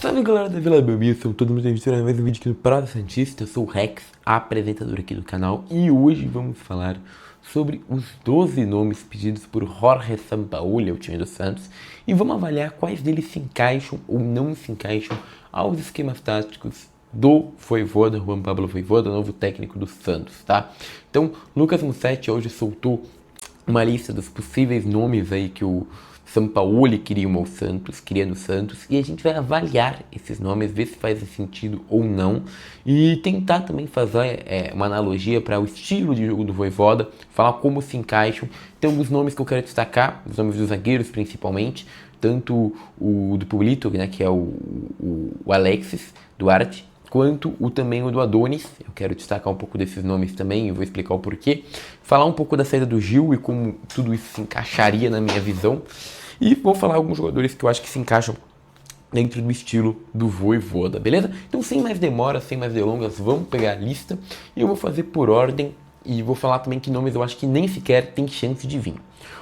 Salve galera da Vila Belmiro, são todos muito bem-vindos a mais um vídeo aqui no Parada Santista. Eu sou o Rex, apresentador aqui do canal, e hoje vamos falar sobre os 12 nomes pedidos por Jorge Sampaoli, o time do Santos, e vamos avaliar quais deles se encaixam ou não se encaixam aos esquemas táticos do Vojvoda, Juan Pablo Vojvoda, novo técnico do Santos, tá? Então, Lucas Mussetti hoje soltou uma lista dos possíveis nomes aí que o Sampaoli queria no Santos, e a gente vai avaliar esses nomes, ver se faz sentido ou não, e tentar também fazer uma analogia para o estilo de jogo do Vojvoda, falar como se encaixam. Tem alguns nomes que eu quero destacar, os nomes dos zagueiros principalmente, tanto o do Publito, né, que é o Alexis Duarte, quanto também o do Adonis. Eu quero destacar um pouco desses nomes também e vou explicar o porquê. Falar um pouco da saída do Gil e como tudo isso se encaixaria na minha visão. E vou falar alguns jogadores que eu acho que se encaixam dentro do estilo do Vojvoda, beleza? Então, sem mais demora, sem mais delongas, vamos pegar a lista e eu vou fazer por ordem e vou falar também que nomes eu acho que nem sequer tem chance de vir.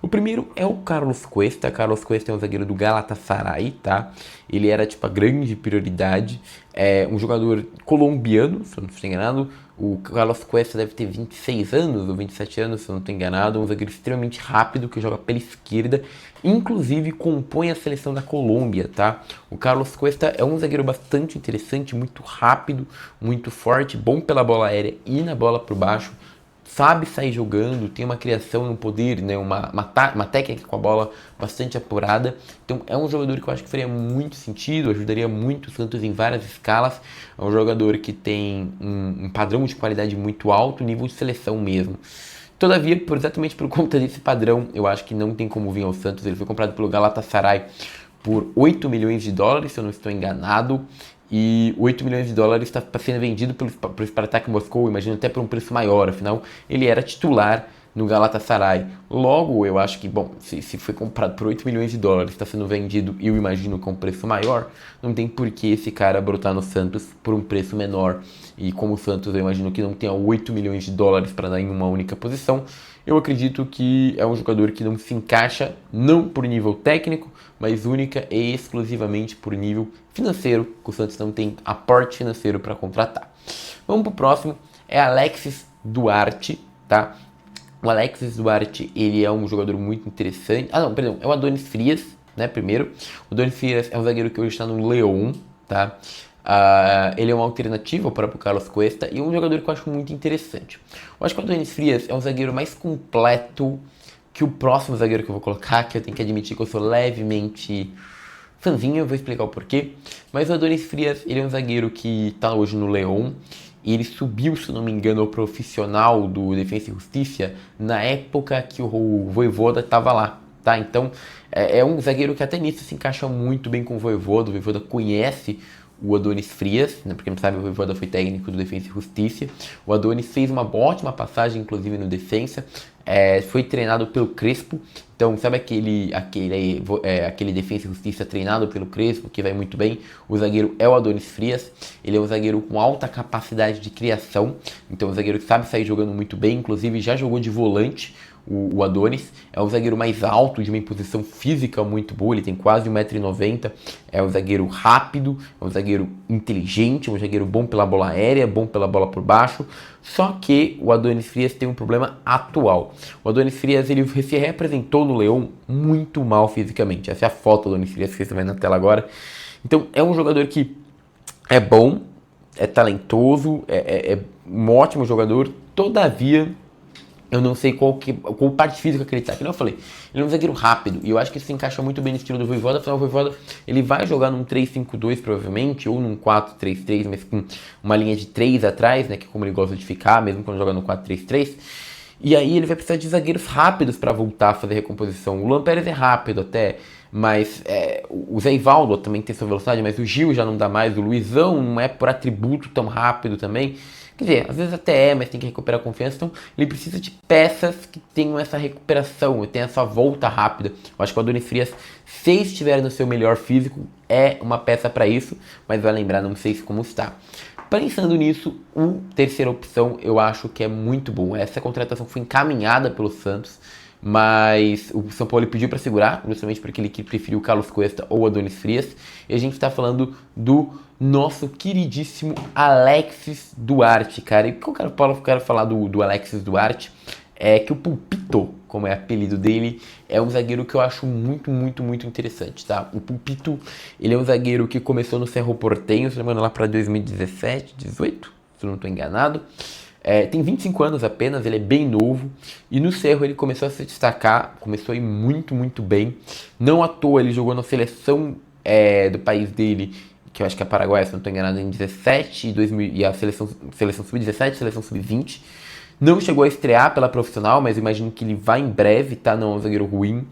O primeiro é o Carlos Cuesta. Carlos Cuesta é um zagueiro do Galatasaray, tá? Ele era tipo a grande prioridade. É um jogador colombiano, se eu não estou enganado. O Carlos Cuesta deve ter 26 anos ou 27 anos, se eu não estou enganado. Um zagueiro extremamente rápido que joga pela esquerda. Inclusive compõe a seleção da Colômbia, tá? O Carlos Cuesta é um zagueiro bastante interessante, muito rápido, muito forte, bom pela bola aérea e na bola por baixo. Sabe sair jogando, tem uma criação e um poder, né, uma técnica com a bola bastante apurada. Então é um jogador que eu acho que faria muito sentido, ajudaria muito o Santos em várias escalas. É um jogador que tem um padrão de qualidade muito alto, nível de seleção mesmo. Todavia, exatamente por conta desse padrão, eu acho que não tem como vir ao Santos. Ele foi comprado pelo Galatasaray por 8 milhões de dólares, se eu não estou enganado. E 8 milhões de dólares está sendo vendido pelo Spartak Moscou, imagino até por um preço maior, afinal ele era titular no Galatasaray. Logo, eu acho que, bom, se foi comprado por 8 milhões de dólares, está sendo vendido, eu imagino, com um preço maior, não tem por que esse cara brotar no Santos por um preço menor. E como o Santos, eu imagino que não tenha 8 milhões de dólares para dar em uma única posição, eu acredito que é um jogador que não se encaixa, não por nível técnico, mas única e exclusivamente por nível financeiro, que o Santos não tem aporte financeiro para contratar. Vamos pro próximo, é Alexis Duarte, tá? O Alexis Duarte, ele é um jogador muito interessante. É o Adonis Frias, né, primeiro. O Adonis Frias é um zagueiro que hoje está no León, tá? Ele é uma alternativa ao próprio Carlos Cuesta e um jogador que eu acho muito interessante. Eu acho que o Adonis Frias é um zagueiro mais completo que o próximo zagueiro que eu vou colocar, que eu tenho que admitir que eu sou levemente fãzinho, eu vou explicar o porquê. Mas o Adonis Frias, ele é um zagueiro que está hoje no León. E ele subiu, se não me engano, ao profissional do Defensa e Justiça na época que o Vojvoda estava lá, tá? Então, é um zagueiro que até nisso se encaixa muito bem com o Vojvoda conhece o Adonis Frias, né? Porque não sabe, o Vojvoda foi técnico do Defensa e Justiça. O Adonis fez uma ótima passagem, inclusive, no Defensa. Foi treinado pelo Crespo. Então, sabe aquele Defensa e Justiça treinado pelo Crespo, que vai muito bem? O zagueiro é o Adonis Frias. Ele é um zagueiro com alta capacidade de criação. Então, um zagueiro que sabe sair jogando muito bem. Inclusive, já jogou de volante. O Adonis é um zagueiro mais alto, de uma imposição física muito boa, ele tem quase 1,90 m, é um zagueiro rápido, é um zagueiro inteligente, é um zagueiro bom pela bola aérea, bom pela bola por baixo, só que o Adonis Frias tem um problema atual. O Adonis Frias, ele se representou no León muito mal fisicamente, essa é a foto do Adonis Frias que você vai na tela agora. Então é um jogador que é bom, é talentoso, é um ótimo jogador, todavia eu não sei qual parte física que ele tá. Como eu falei, ele é um zagueiro rápido. E eu acho que isso se encaixa muito bem no estilo do Vojvoda. Afinal, o Vojvoda, ele vai jogar num 3-5-2 provavelmente, ou num 4-3-3, mas com uma linha de 3 atrás, né? Que é como ele gosta de ficar, mesmo quando joga no 4-3-3. E aí ele vai precisar de zagueiros rápidos para voltar a fazer recomposição. O Luan Pérez é rápido até, mas o Zé Ivaldo também tem sua velocidade, mas o Gil já não dá mais. O Luizão não é por atributo tão rápido também. Quer dizer, às vezes até mas tem que recuperar a confiança, então ele precisa de peças que tenham essa recuperação, tenham essa volta rápida. Eu acho que o Adonis Frias, se estiver no seu melhor físico, é uma peça para isso, mas vai lembrar, não sei como está. Pensando nisso, a terceira opção eu acho que é muito bom. Essa contratação foi encaminhada pelo Santos, mas o São Paulo pediu para segurar, justamente porque ele preferiu o Carlos Cuesta ou Adonis Frias. E a gente está falando do nosso queridíssimo Alexis Duarte, cara. E o que eu quero falar do Alexis Duarte é que o Pulpito, como é apelido dele, é um zagueiro que eu acho muito, muito, muito interessante, tá? O Pulpito, ele é um zagueiro que começou no Cerro Porteño, se não me engano, lá para 2017, 18, se eu não estou enganado. Tem 25 anos apenas, ele é bem novo, e no Cerro ele começou a se destacar, começou a ir muito, muito bem. Não à toa ele jogou na seleção do país dele, que eu acho que é Paraguai, se não estou enganado, em 17 e a seleção sub-17, seleção sub-20. Não chegou a estrear pela profissional, mas imagino que ele vai em breve, tá? Não é um zagueiro ruim.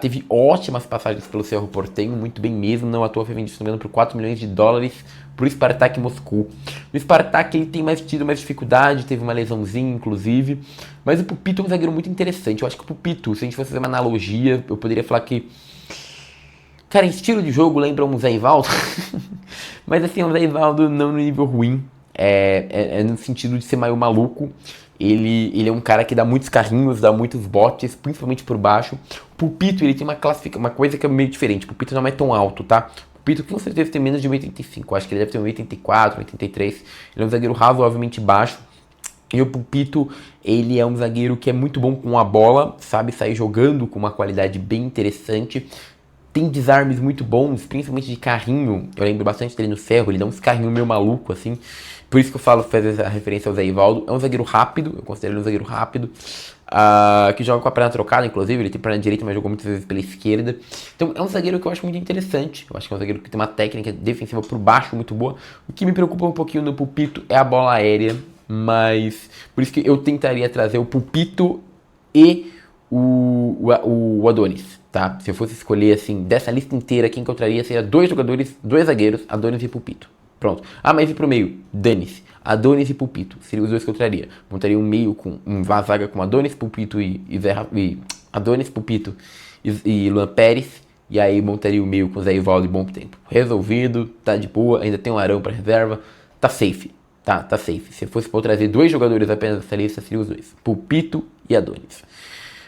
Teve ótimas passagens pelo Cerro Porteño, muito bem mesmo. Não à toa foi vendido, se não me engano, por 4 milhões de dólares pro Spartak Moscou. No Spartak ele tem tido mais dificuldade, teve uma lesãozinha, inclusive. Mas o Pupito é um zagueiro muito interessante. Eu acho que o Pupito, se a gente fosse fazer uma analogia, eu poderia falar que... Cara, em estilo de jogo lembra um Zé Ivaldo. Mas assim, é um Zé Ivaldo não no nível ruim. É no sentido de ser meio maluco. Ele é um cara que dá muitos carrinhos, dá muitos botes, principalmente por baixo. O Pulpito, ele tem uma coisa que é meio diferente. O Pulpito não é tão alto, tá? O Pulpito com certeza tem menos de 1,85. Acho que ele deve ter 1,84, 1,83. Ele é um zagueiro razoavelmente baixo. E o Pulpito, ele é um zagueiro que é muito bom com a bola, sabe sair jogando com uma qualidade bem interessante. Tem desarmes muito bons, principalmente de carrinho. Eu lembro bastante dele no Cerro, ele dá uns carrinhos meio maluco, assim. Por isso que eu falo, faz a referência ao Zé Ivaldo. É um zagueiro rápido, eu considero ele um zagueiro rápido. Que joga com a perna trocada, inclusive. Ele tem perna direita, mas jogou muitas vezes pela esquerda. Então é um zagueiro que eu acho muito interessante. Eu acho que é um zagueiro que tem uma técnica defensiva por baixo muito boa. O que me preocupa um pouquinho no Pulpito é a bola aérea. Mas por isso que eu tentaria trazer o Pulpito e o Adonis, tá? Se eu fosse escolher, assim, dessa lista inteira, quem que eu traria seria dois jogadores, dois zagueiros, Adonis e Pulpito. Pronto. Mas e pro meio? Dane-se. Adonis e Pulpito. Seriam os dois que eu traria. Montaria um meio com uma zaga com Adonis, Pulpito e Adonis, Pulpito e Luan Pérez. E aí montaria o meio com Zé Ivaldo e Bom Tempo. Resolvido, tá de boa, ainda tem um Arão pra reserva. Tá safe. Tá safe. Se eu fosse pra eu trazer dois jogadores apenas dessa lista, seriam os dois. Pulpito e Adonis.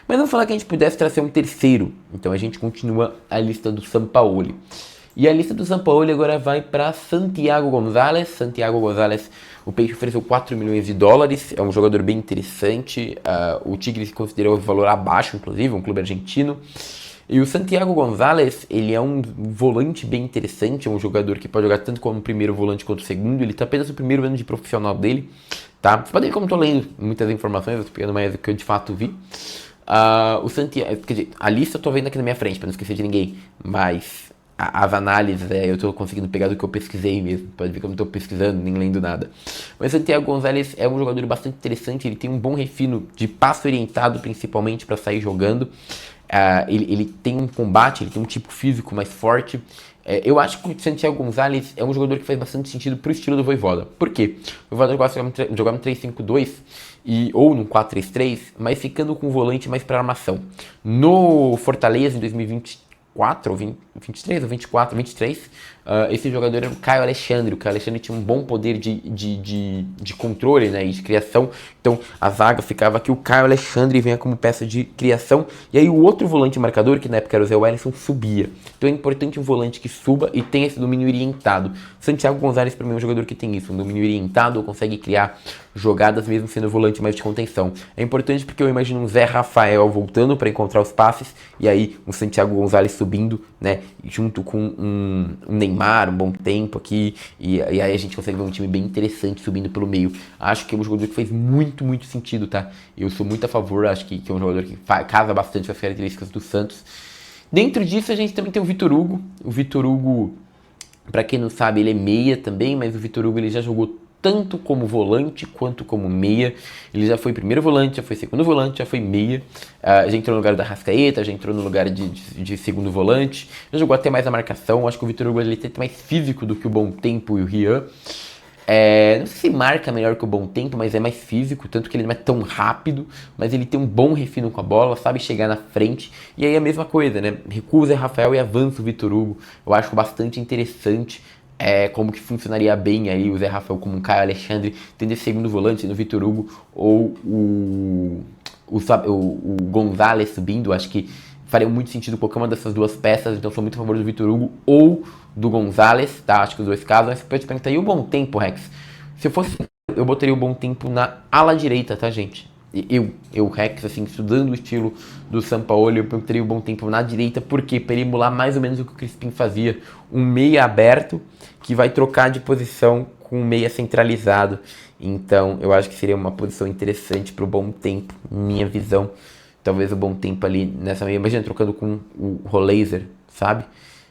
Mas vamos falar que a gente pudesse trazer um terceiro. Então a gente continua a lista do Sampaoli. E a lista do Sampaoli agora vai para Santiago González. Santiago González, o Peixe ofereceu 4 milhões de dólares. É um jogador bem interessante. O Tigres considerou o valor abaixo, inclusive, um clube argentino. E o Santiago González, ele é um volante bem interessante. É um jogador que pode jogar tanto como primeiro volante quanto segundo. Ele está apenas no primeiro ano de profissional dele. Tá? Vocês podem ver como eu estou lendo muitas informações, eu estou pegando mais do que eu de fato vi. O Santiago, quer dizer, a lista eu tô vendo aqui na minha frente, para não esquecer de ninguém, mas as análises eu tô conseguindo pegar do que eu pesquisei mesmo, pode ver que eu não tô pesquisando, nem lendo nada. Mas o Santiago González é um jogador bastante interessante, ele tem um bom refino de passo orientado, principalmente para sair jogando. Ele tem um combate, ele tem um tipo físico mais forte. Eu acho que o Santiago González é um jogador que faz bastante sentido pro estilo do Vojvoda. Por quê? O Vojvoda gosta de jogar no 3-5-2 ou no 4-3-3, mas ficando com o volante mais para armação. No Fortaleza, em 2024, ou 23 ou 24, 23, esse jogador era o Caio Alexandre. O Caio Alexandre tinha um bom poder de controle, né, e de criação. Então a zaga ficava que o Caio Alexandre venha como peça de criação. E aí o outro volante marcador, que na época era o Zé Wellison, subia. Então é importante um volante que suba e tenha esse domínio orientado. Santiago González para mim é um jogador que tem isso, um domínio orientado, consegue criar jogadas mesmo sendo volante mais de contenção. É importante porque eu imagino um Zé Rafael voltando para encontrar os passes e aí um Santiago González subindo, né, junto com um Neymar, um Bom Tempo aqui, e aí a gente consegue ver um time bem interessante subindo pelo meio. Acho que é um jogador que faz muito, muito sentido, tá? Eu sou muito a favor, acho que é um jogador que casa bastante com as características do Santos. Dentro disso a gente também tem o Vitor Hugo. O Vitor Hugo, pra quem não sabe, ele é meia também, mas o Vitor Hugo ele já jogou tanto como volante quanto como meia. Ele já foi primeiro volante, já foi segundo volante, já foi meia. Já entrou no lugar da Arrascaeta, já entrou no lugar de segundo volante. Já jogou até mais a marcação. Acho que o Vitor Hugo ele tem mais físico do que o Bom Tempo e o Rian. Não sei se marca melhor que o Bom Tempo, mas é mais físico, tanto que ele não é tão rápido, mas ele tem um bom refino com a bola, sabe chegar na frente. E aí a mesma coisa, né? Recusa Rafael e avança o Vitor Hugo. Eu acho bastante interessante. Como que funcionaria bem aí o Zé Rafael como um Caio Alexandre, tendo esse segundo volante no Vitor Hugo ou o o Gonzalez subindo, acho que faria muito sentido qualquer uma dessas duas peças, então sou muito a favor do Vitor Hugo ou do Gonzalez, tá? Acho que os dois casos, mas você pode perguntar, e o Bom Tempo, Rex? Se eu fosse, eu botaria o Bom Tempo na ala direita, tá, gente? Rex, assim, estudando o estilo do Sampaoli, eu botaria o Bom Tempo na direita, porque para ele emular mais ou menos o que o Crispim fazia, um meia aberto, que vai trocar de posição com um meia centralizado. Então, eu acho que seria uma posição interessante para o Bom Tempo, minha visão. Talvez o Bom Tempo ali nessa meia, imagina trocando com o Roleiser, sabe?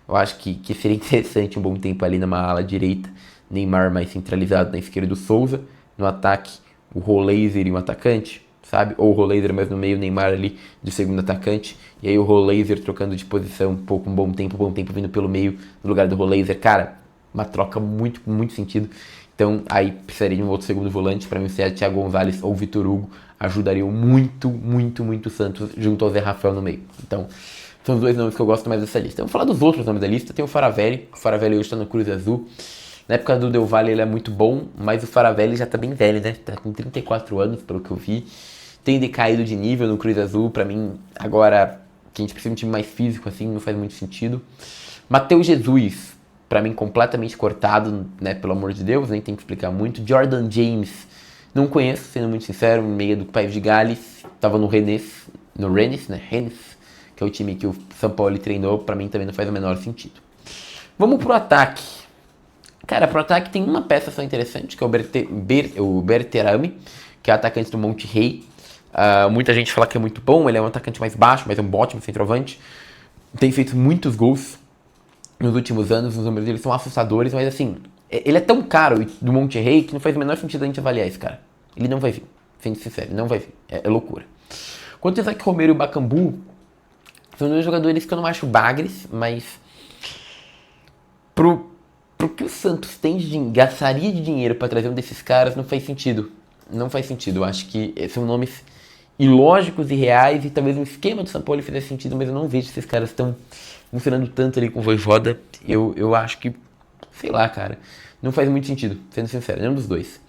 Eu acho que seria interessante um Bom Tempo ali numa ala direita, Neymar mais centralizado na esquerda do Souza, no ataque o Roleiser e um atacante, sabe? Ou o Roleiser mais no meio, Neymar ali de segundo atacante, e aí o Roleiser trocando de posição, um pouco um Bom Tempo vindo pelo meio no lugar do Roleiser, cara, uma troca muito, muito sentido. Então aí precisaria de um outro segundo volante, para mim se é Thiago Gonzalez ou Vitor Hugo, ajudariam muito, muito, muito o Santos junto ao Zé Rafael no meio. Então, são os dois nomes que eu gosto mais dessa lista. Vamos falar dos outros nomes da lista. Tem o Faravelli. O Faravelli hoje está no Cruz Azul. Na época do Del Valle ele é muito bom, mas o Faravelli já tá bem velho, né? Tá com 34 anos, pelo que eu vi. Tem decaído de nível no Cruz Azul. Pra mim, agora que a gente precisa de um time mais físico, assim, não faz muito sentido. Matheus Jesus, pra mim, completamente cortado, né? Pelo amor de Deus, nem tem que explicar muito. Jordan James, não conheço, sendo muito sincero, meio do País de Gales. Tava no Rennes, né? Rennes, que é o time que o Sampaoli treinou. Pra mim também não faz o menor sentido. Vamos pro ataque. Cara, pro ataque tem uma peça só interessante, que é o Berterame, que é atacante do Monterrey. Muita gente fala que é muito bom, ele é um atacante mais baixo, mas é um ótimo centroavante. Tem feito muitos gols nos últimos anos, os números dele são assustadores, mas assim, ele é tão caro do Monterrey que não faz o menor sentido a gente avaliar esse cara. Ele não vai vir, sendo sincero, não vai vir, é loucura. Quanto ao Isaac Romero e o Bakambu, são dois jogadores que eu não acho bagres, mas pro que o Santos gastaria de dinheiro para trazer um desses caras não faz sentido. Não faz sentido. Eu acho que são nomes ilógicos e reais e talvez um esquema do São Paulo fizesse sentido, mas eu não vejo esses caras estão funcionando tanto ali com o Vojvoda. Eu acho que, sei lá, cara, não faz muito sentido, sendo sincero, nenhum dos dois.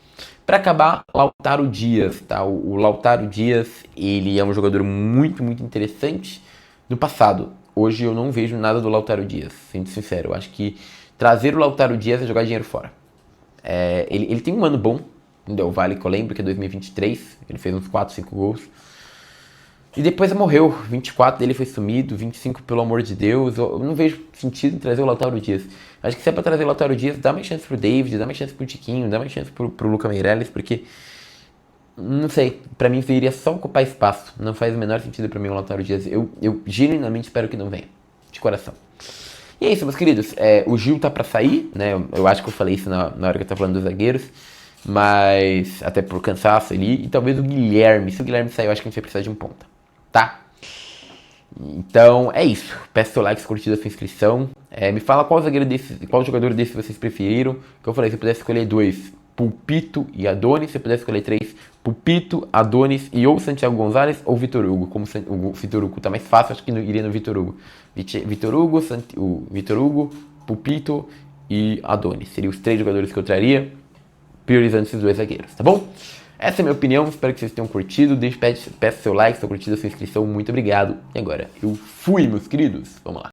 Para acabar, Lautaro Dias, tá? O Lautaro Dias, ele é um jogador muito, muito interessante no passado. Hoje eu não vejo nada do Lautaro Dias, sendo sincero. Eu acho que trazer o Lautaro Dias é jogar dinheiro fora. Ele tem um ano bom no Del Valle, que eu lembro, que é 2023. Ele fez uns 4, 5 gols. E depois morreu. 24 dele foi sumido, 25 pelo amor de Deus. Eu não vejo sentido em trazer o Lautaro Dias. Acho que se é pra trazer o Lautaro Dias, dá mais chance pro David, dá mais chance pro Tiquinho, dá mais chance pro Luca Meireles, porque, não sei, pra mim iria só ocupar espaço. Não faz o menor sentido pra mim o Lautaro Dias. Eu genuinamente espero que não venha. De coração. E é isso, meus queridos. O Gil tá pra sair, né? Eu acho que eu falei isso na hora que eu tava falando dos zagueiros. Mas, até por cansaço ali. E talvez o Guilherme. Se o Guilherme sair, eu acho que a gente vai precisar de um ponta. Tá? Então, é isso. Peço seu like, sua curtida, sua inscrição. Me fala qual jogador desse vocês preferiram. Que eu falei, se eu pudesse escolher 2, Pulpito e Adonis. Se eu pudesse escolher 3, Pulpito, Adonis e ou Santiago Gonzalez ou Vitor Hugo. Como o Vitor Hugo tá mais fácil, acho que iria no Vitor Hugo. Vitor Hugo, Pulpito e Adonis. Seriam os 3 jogadores que eu traria, priorizando esses 2 zagueiros, tá bom? Essa é a minha opinião, espero que vocês tenham curtido. Peço seu like, sua curtida, sua inscrição, muito obrigado. E agora, eu fui, meus queridos. Vamos lá.